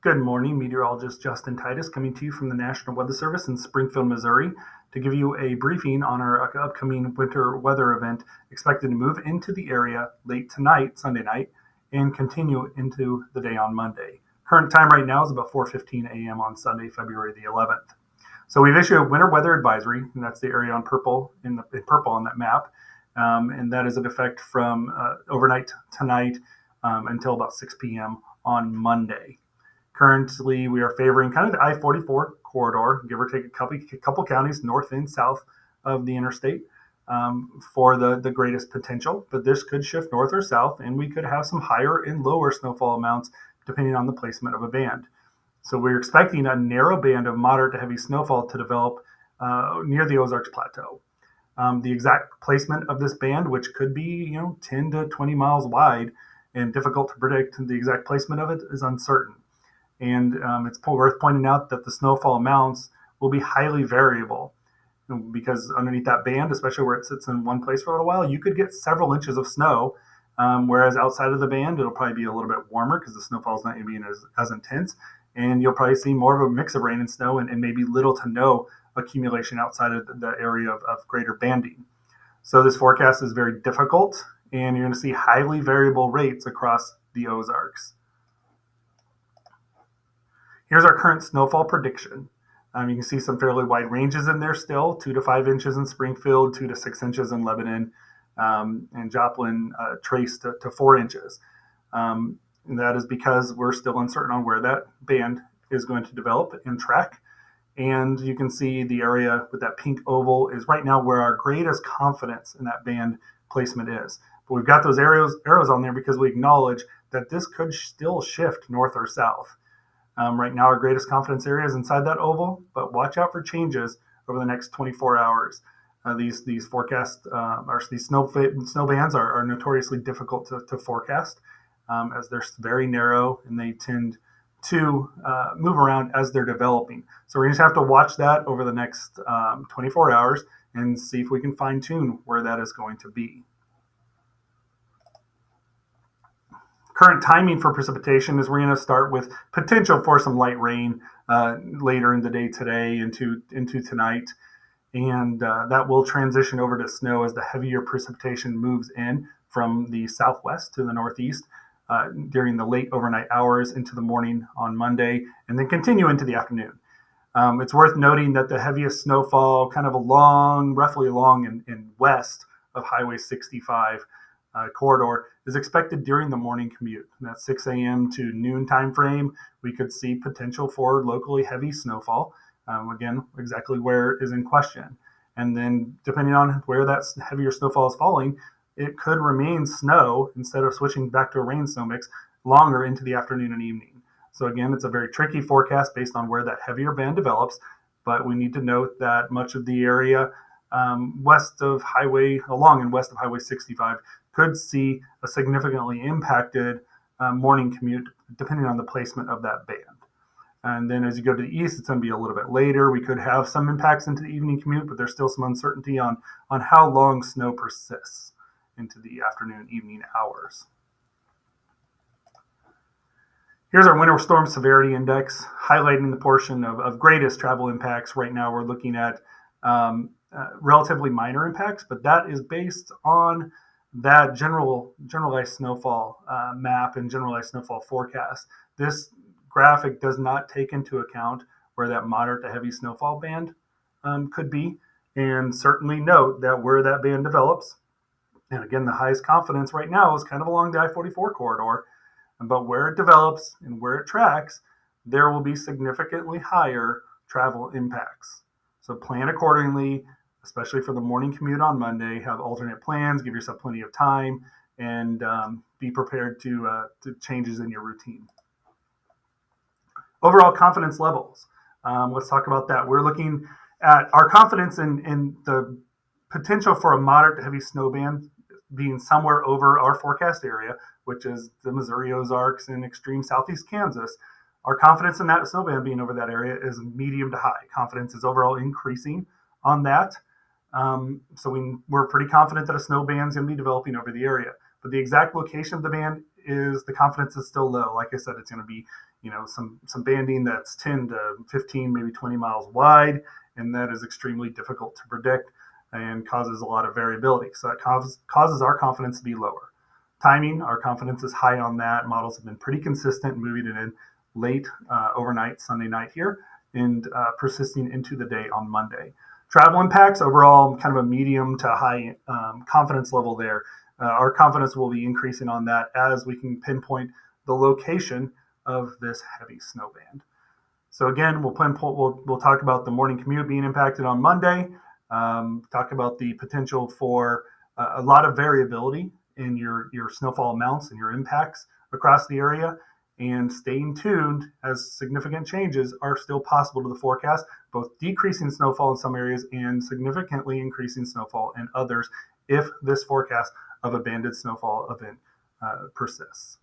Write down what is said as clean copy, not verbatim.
Good morning, meteorologist Justin Titus coming to you from the National Weather Service in Springfield, Missouri to give you a briefing on our upcoming winter weather event expected to move into the area late tonight, Sunday night, and continue into the day on Monday. Current time right now is about 4:15 a.m. on Sunday, February the 11th. So we've issued a winter weather advisory, and that's the area on purple in purple on that map, and that is in effect from overnight tonight until about 6 p.m. on Monday. Currently, we are favoring kind of the I-44 corridor, give or take a couple counties north and south of the interstate for the greatest potential. But this could shift north or south, and we could have some higher and lower snowfall amounts depending on the placement of a band. So we're expecting a narrow band of moderate to heavy snowfall to develop near the Ozarks Plateau. The exact placement of this band, which could be 10 to 20 miles wide and difficult to predict, the exact placement of it is uncertain. And it's worth pointing out that the snowfall amounts will be highly variable because underneath that band, especially where it sits in one place for a little while, you could get several inches of snow. Whereas outside of the band, it'll probably be a little bit warmer because the snowfall is not going to be as intense. And you'll probably see more of a mix of rain and snow and maybe little to no accumulation outside of the area of greater banding. So this forecast is very difficult, and you're going to see highly variable rates across the Ozarks. Here's our current snowfall prediction. You can see some fairly wide ranges in there still, 2 to 5 inches in Springfield, 2 to 6 inches in Lebanon, and Joplin Trace to 4 inches. And that is because we're still uncertain on where that band is going to develop and track. And you can see the area with that pink oval is right now where our greatest confidence in that band placement is. But we've got those arrows on there because we acknowledge that this could still shift north or south. Right now, our greatest confidence area is inside that oval, but watch out for changes over the next 24 hours. These forecasts or these snow bands are notoriously difficult to forecast as they're very narrow and they tend to move around as they're developing. So we're going to have to watch that over the next 24 hours and see if we can fine tune where that is going to be. Current timing for precipitation is we're going to start with potential for some light rain later in the day today into tonight. And that will transition over to snow as the heavier precipitation moves in from the southwest to the northeast during the late overnight hours into the morning on Monday, and then continue into the afternoon. It's worth noting that the heaviest snowfall kind of roughly along in west of Highway 65 corridor is expected during the morning commute. That 6 a.m. to noon time frame, we could see potential for locally heavy snowfall. Again, exactly where is in question. And then depending on where that heavier snowfall is falling, it could remain snow instead of switching back to a rain snow mix longer into the afternoon and evening. So again, it's a very tricky forecast based on where that heavier band develops, but we need to note that much of the area west of Highway 65 could see a significantly impacted morning commute depending on the placement of that band. And then as you go to the east, it's going to be a little bit later. We could have some impacts into the evening commute, but there's still some uncertainty on how long snow persists into the afternoon, evening hours. Here's our winter storm severity index, highlighting the portion of greatest travel impacts. Right now, we're looking at relatively minor impacts, but that is based on that generalized snowfall map and generalized snowfall forecast. This graphic does not take into account where that moderate to heavy snowfall band could be, and certainly note that where that band develops, and again, the highest confidence right now is kind of along the I-44 corridor, but where it develops and where it tracks, there will be significantly higher travel impacts. So plan accordingly, especially for the morning commute on Monday. Have alternate plans, give yourself plenty of time, and be prepared to changes in your routine. Overall confidence levels. Let's talk about that. We're looking at our confidence in the potential for a moderate to heavy snow band being somewhere over our forecast area, which is the Missouri Ozarks and extreme southeast Kansas. Our confidence in that snow band being over that area is medium to high. Confidence is overall increasing on that. So we're pretty confident that a snow band is going to be developing over the area. But the exact location of the band is the confidence is still low. Like I said, it's going to be, some banding that's 10 to 15, maybe 20 miles wide, and that is extremely difficult to predict and causes a lot of variability. So that causes our confidence to be lower. Timing, our confidence is high on that. Models have been pretty consistent, moving it in late overnight, Sunday night here, and persisting into the day on Monday. Travel impacts, overall, kind of a medium to high confidence level there. Our confidence will be increasing on that as we can pinpoint the location of this heavy snow band. So again, we'll talk about the morning commute being impacted on Monday. Talk about the potential for a lot of variability in your snowfall amounts and your impacts across the area, and staying tuned as significant changes are still possible to the forecast, both decreasing snowfall in some areas and significantly increasing snowfall in others if this forecast of a banded snowfall event persists.